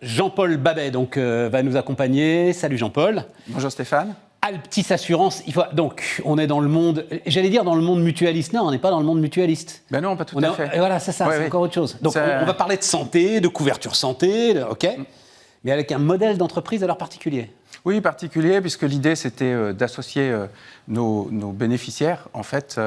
Jean-Paul Babet va nous accompagner. Salut Jean-Paul. Bonjour Stéphane. Alptis Assurance, donc on est dans le monde, j'allais dire dans le monde mutualiste, non on n'est pas dans le monde mutualiste. Ben non, pas tout à fait. Et voilà, c'est ça, c'est encore autre chose. Donc on va parler de santé, de couverture santé, ok, mais avec un modèle d'entreprise alors particulier. Oui, particulier, puisque l'idée c'était d'associer nos bénéficiaires en fait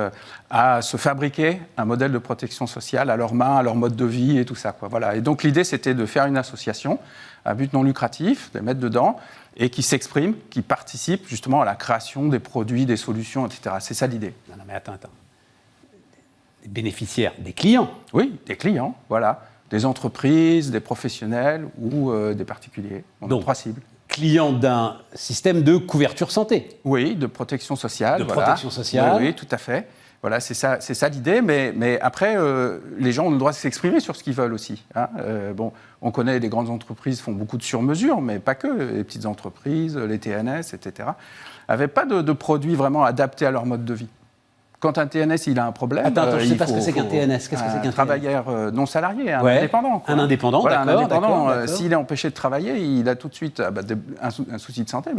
à se fabriquer un modèle de protection sociale à leurs mains, à leur mode de vie et tout ça, quoi. Voilà. Et donc l'idée c'était de faire une association à but non lucratif, de les mettre dedans, et qui s'exprime, qui participe justement à la création des produits, des solutions, etc. C'est ça l'idée. Non, mais attends. Des bénéficiaires, des clients. Oui, des clients, voilà. Des entreprises, des professionnels ou des particuliers. On a 3 cibles. Clients d'un système de couverture santé. Oui, de protection sociale. De protection sociale. Oui, tout à fait. Voilà, c'est ça l'idée, mais après, les gens ont le droit de s'exprimer sur ce qu'ils veulent aussi. Hein. On connaît les grandes entreprises font beaucoup de sur-mesure, mais pas que. Les petites entreprises, les TNS, etc., n'avaient pas de produits vraiment adaptés à leur mode de vie. Quand un TNS il a un problème, attends, je ne sais pas ce que c'est qu'un TNS. Qu'est-ce que c'est qu'un travailleur non salarié, un indépendant. Quoi. Un indépendant, voilà, d'accord. Un indépendant, s'il est empêché de travailler, il a tout de suite un souci de santé,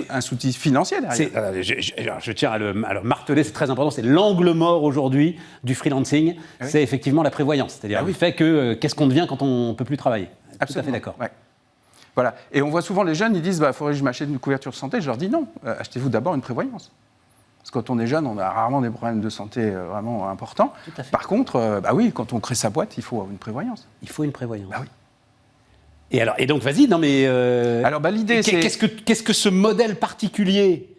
un souci financier derrière. Je tiens à le marteler, c'est très important, c'est l'angle mort aujourd'hui du freelancing, c'est effectivement la prévoyance. C'est-à-dire le fait que qu'est-ce qu'on devient quand on ne peut plus travailler. Absolument. Tout à fait d'accord. Ouais. Voilà. Et on voit souvent les jeunes, ils disent il faudrait que je m'achète une couverture santé. Je leur dis non, achetez-vous d'abord une prévoyance. Parce que quand on est jeune, on a rarement des problèmes de santé vraiment importants. Par contre, oui, quand on crée sa boîte, il faut une prévoyance. Il faut une prévoyance. Bah oui. Et donc, vas-y, non mais... Alors, l'idée, c'est... Qu'est-ce que ce modèle particulier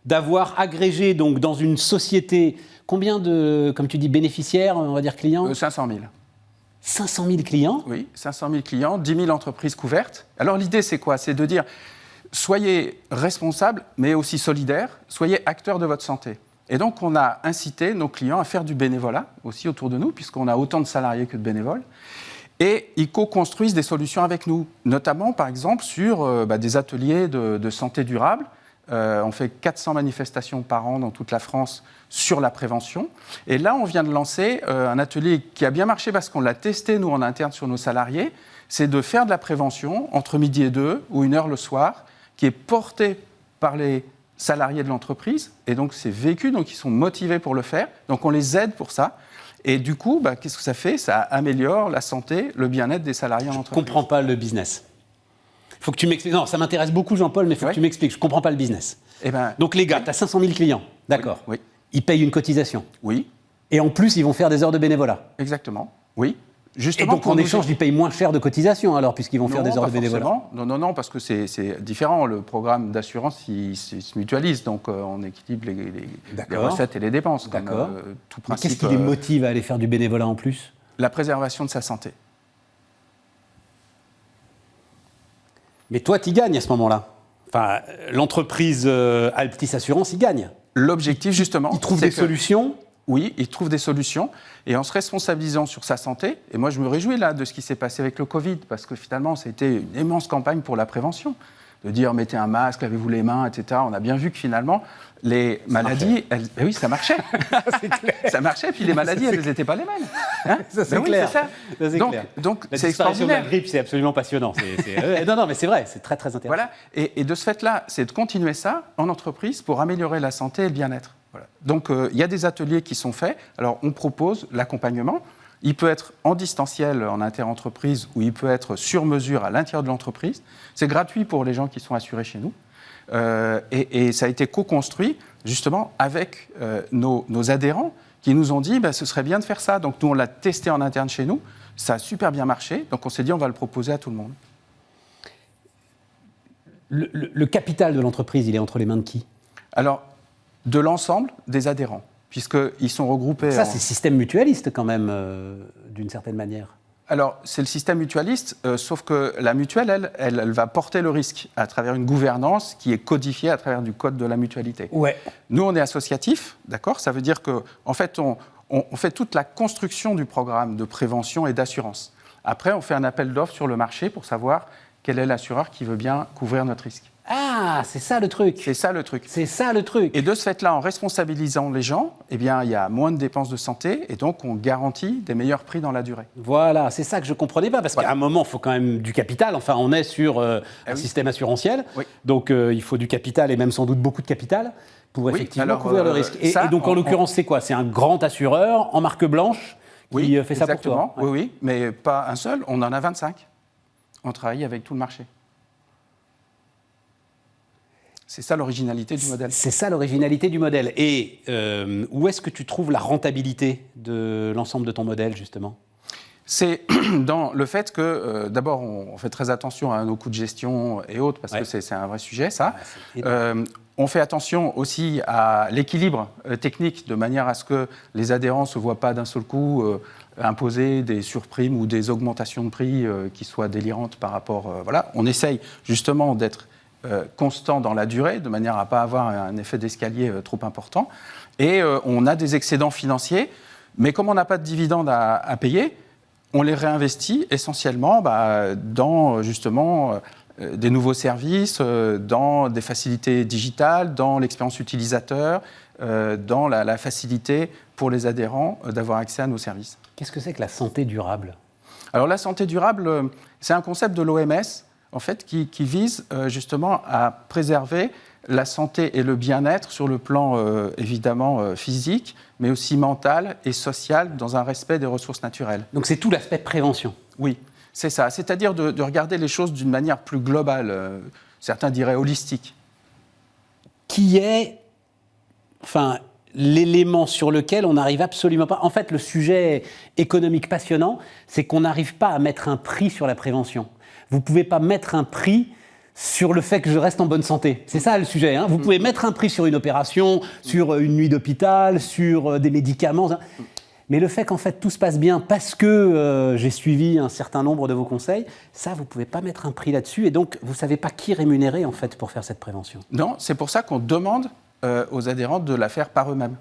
d'avoir agrégé donc, dans une société, combien de, comme tu dis, bénéficiaires, on va dire clients 500 000. 500 000 clients ? Oui, 500 000 clients, 10 000 entreprises couvertes. Alors, l'idée, c'est quoi ? C'est de dire... Soyez responsables, mais aussi solidaires, soyez acteurs de votre santé. Et donc, on a incité nos clients à faire du bénévolat aussi autour de nous, puisqu'on a autant de salariés que de bénévoles. Et ils co-construisent des solutions avec nous, notamment, par exemple, sur des ateliers de santé durable. On fait 400 manifestations par an dans toute la France sur la prévention. Et là, on vient de lancer un atelier qui a bien marché parce qu'on l'a testé, nous, en interne, sur nos salariés. C'est de faire de la prévention entre midi et 2 ou 1 heure le soir, qui est porté par les salariés de l'entreprise, et donc c'est vécu, donc ils sont motivés pour le faire, donc on les aide pour ça, et du coup, qu'est-ce que ça fait ? Ça améliore la santé, le bien-être des salariés en entreprise. Je ne comprends pas le business. Il faut que tu m'expliques. Non, ça m'intéresse beaucoup, Jean-Paul, mais il faut que tu m'expliques. Je ne comprends pas le business. Donc les gars, tu as 500 000 clients, d'accord ? Oui. Ils payent une cotisation. Oui. Et en plus, ils vont faire des heures de bénévolat. Exactement, oui. Justement, et donc, en échange, ils payent moins cher de cotisation, alors, puisqu'ils vont faire des heures de bénévolat. Non, parce que c'est différent. Le programme d'assurance, il se mutualise, donc on équilibre les recettes et les dépenses. D'accord. Tout principe. Qu'est-ce qui les motive à aller faire du bénévolat en plus ? La préservation de sa santé. Mais toi, tu gagnes à ce moment-là. Enfin, l'entreprise Alptis Assurance, il gagne. L'objectif, justement, il trouve des solutions. Oui, il trouve des solutions, et en se responsabilisant sur sa santé, et moi je me réjouis là de ce qui s'est passé avec le Covid, parce que finalement ça a été une immense campagne pour la prévention, de dire mettez un masque, lavez-vous les mains, etc. On a bien vu que finalement les maladies, oui ça marchait, ça marchait, puis les maladies elles n'étaient pas les mêmes. Hein ça c'est clair. Oui, c'est ça. Donc la c'est extraordinaire. De la grippe, c'est absolument passionnant. Non, mais c'est vrai, c'est très très intéressant. Voilà, et de ce fait-là, c'est de continuer ça en entreprise pour améliorer la santé et le bien-être. Voilà. Donc, il y a des ateliers qui sont faits. Alors, on propose l'accompagnement. Il peut être en distanciel, en inter-entreprise, ou il peut être sur mesure à l'intérieur de l'entreprise. C'est gratuit pour les gens qui sont assurés chez nous. Et ça a été co-construit, justement, avec nos adhérents qui nous ont dit ce serait bien de faire ça. Donc, nous, on l'a testé en interne chez nous. Ça a super bien marché. Donc, on s'est dit on va le proposer à tout le monde. Le capital de l'entreprise, il est entre les mains de qui ? Alors, de l'ensemble des adhérents, puisqu'ils sont regroupés... Ça, c'est système mutualiste quand même, d'une certaine manière. Alors, c'est le système mutualiste, sauf que la mutuelle, elle va porter le risque à travers une gouvernance qui est codifiée à travers du code de la mutualité. Ouais. Nous, on est associatif, d'accord ? Ça veut dire qu'en fait, on fait toute la construction du programme de prévention et d'assurance. Après, on fait un appel d'offres sur le marché pour savoir quel est l'assureur qui veut bien couvrir notre risque. Ah, c'est ça le truc. C'est ça le truc. C'est ça le truc. Et de ce fait-là, en responsabilisant les gens, eh bien, il y a moins de dépenses de santé et donc on garantit des meilleurs prix dans la durée. Voilà, c'est ça que je ne comprenais pas, parce qu'à un moment, il faut quand même du capital. Enfin, on est sur un système assurantiel, donc il faut du capital et même sans doute beaucoup de capital pour effectivement couvrir le risque. Et donc, en l'occurrence, c'est quoi? C'est un grand assureur en marque blanche qui fait ça pour toi. Oui, mais pas un seul, on en a 25. On travaille avec tout le marché. C'est ça l'originalité du modèle. C'est ça l'originalité du modèle. Et où est-ce que tu trouves la rentabilité de l'ensemble de ton modèle, justement? C'est dans le fait que, d'abord, on fait très attention à nos coûts de gestion et autres, parce que c'est un vrai sujet, ça. On fait attention aussi à l'équilibre technique, de manière à ce que les adhérents ne se voient pas d'un seul coup imposer des surprimes ou des augmentations de prix qui soient délirantes par rapport... voilà. On essaye justement d'être constant dans la durée, de manière à ne pas avoir un effet d'escalier trop important. Et on a des excédents financiers, mais comme on n'a pas de dividendes à payer, on les réinvestit essentiellement dans justement des nouveaux services, dans des facilités digitales, dans l'expérience utilisateur, dans la facilité pour les adhérents d'avoir accès à nos services. Qu'est-ce que c'est que la santé durable? Alors la santé durable, c'est un concept de l'OMS, en fait, qui vise justement à préserver la santé et le bien-être sur le plan évidemment physique, mais aussi mental et social, dans un respect des ressources naturelles. Donc c'est tout l'aspect prévention. Oui, c'est ça. C'est-à-dire de regarder les choses d'une manière plus globale, certains diraient holistique. Qui est, l'élément sur lequel on n'arrive absolument pas... En fait, le sujet économique passionnant, c'est qu'on n'arrive pas à mettre un prix sur la prévention. Vous ne pouvez pas mettre un prix sur le fait que je reste en bonne santé. C'est ça le sujet. Vous pouvez mettre un prix sur une opération, sur une nuit d'hôpital, sur des médicaments. Mais le fait qu'en fait tout se passe bien parce que j'ai suivi un certain nombre de vos conseils, ça, vous ne pouvez pas mettre un prix là-dessus. Et donc, vous ne savez pas qui rémunérer en fait pour faire cette prévention. Non, c'est pour ça qu'on demande aux adhérents de la faire par eux-mêmes.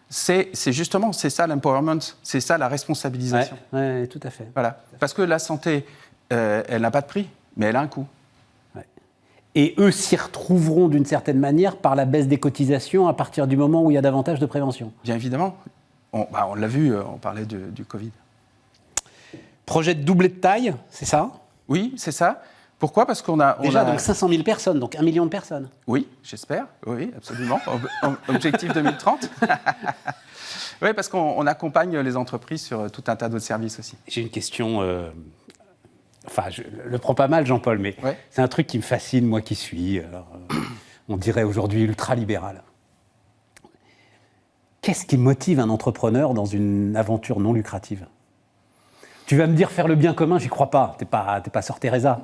C'est justement, c'est ça l'empowerment, c'est ça la responsabilisation. Oui, tout à fait. Voilà. Parce que la santé, elle n'a pas de prix, mais elle a un coût. Ouais. Et eux s'y retrouveront d'une certaine manière par la baisse des cotisations à partir du moment où il y a davantage de prévention. Bien évidemment. On l'a vu, on parlait du Covid. Projet de doubler de taille, c'est ça? Oui, c'est ça. Pourquoi? Parce qu'on a... Déjà, donc 500 000 personnes, donc 1 million de personnes. Oui, j'espère. Oui, absolument. Objectif 2030. Oui, parce qu'on accompagne les entreprises sur tout un tas d'autres services aussi. J'ai une question... je le prends pas mal, Jean-Paul, mais c'est un truc qui me fascine, moi qui suis, on dirait aujourd'hui ultra-libéral. Qu'est-ce qui motive un entrepreneur dans une aventure non lucrative? Tu vas me dire faire le bien commun, j'y crois pas. T'es pas Sœur Teresa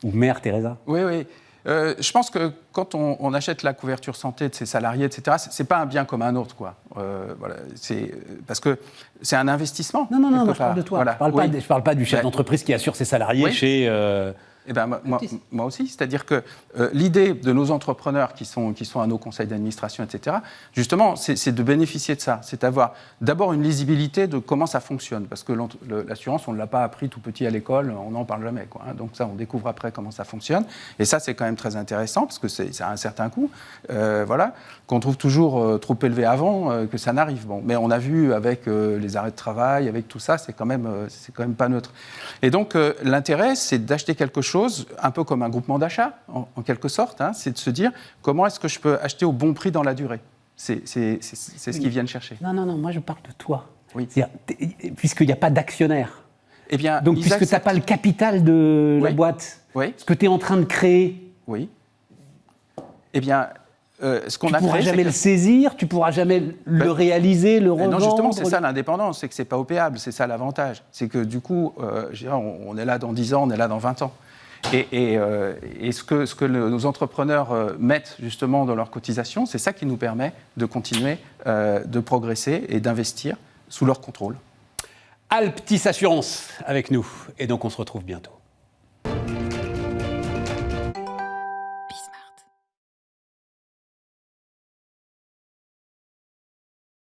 ou Mère Teresa. Oui. Je pense que quand on achète la couverture santé de ses salariés, etc., c'est pas un bien comme un autre, quoi. Voilà, parce que c'est un investissement. Non, je parle de toi. Voilà. Je parle pas du chef d'entreprise qui assure ses salariés chez... Eh ben, moi aussi, c'est-à-dire que l'idée de nos entrepreneurs qui sont à nos conseils d'administration, etc., justement, c'est de bénéficier de ça. C'est d'avoir d'abord une lisibilité de comment ça fonctionne. Parce que l'assurance, on ne l'a pas appris tout petit à l'école, on n'en parle jamais, quoi. Donc ça, on découvre après comment ça fonctionne. Et ça, c'est quand même très intéressant, parce que ça a un certain coût, voilà, qu'on trouve toujours trop élevé avant que ça n'arrive. Bon, mais on a vu avec les arrêts de travail, avec tout ça, c'est quand même pas neutre. Et donc, l'intérêt, c'est d'acheter quelque chose, un peu comme un groupement d'achat, en quelque sorte, c'est de se dire comment est-ce que je peux acheter au bon prix dans la durée. C'est ce qu'ils viennent chercher. Non, moi je parle de toi. Oui. Puisqu'il n'y a pas d'actionnaire. Eh bien, donc, puisque tu n'as pas le capital de la boîte, ce que tu es en train de créer, eh bien, ce qu'on a tu ne pourras jamais le saisir, tu ne pourras jamais le réaliser, le revendre. Non, justement, c'est ça l'indépendance, c'est que ce n'est pas opéable, c'est ça l'avantage. C'est que du coup, on est là dans 10 ans, on est là dans 20 ans. Et ce que nos entrepreneurs mettent justement dans leurs cotisations, c'est ça qui nous permet de continuer de progresser et d'investir sous leur contrôle. Alptis Assurance avec nous, et donc on se retrouve bientôt.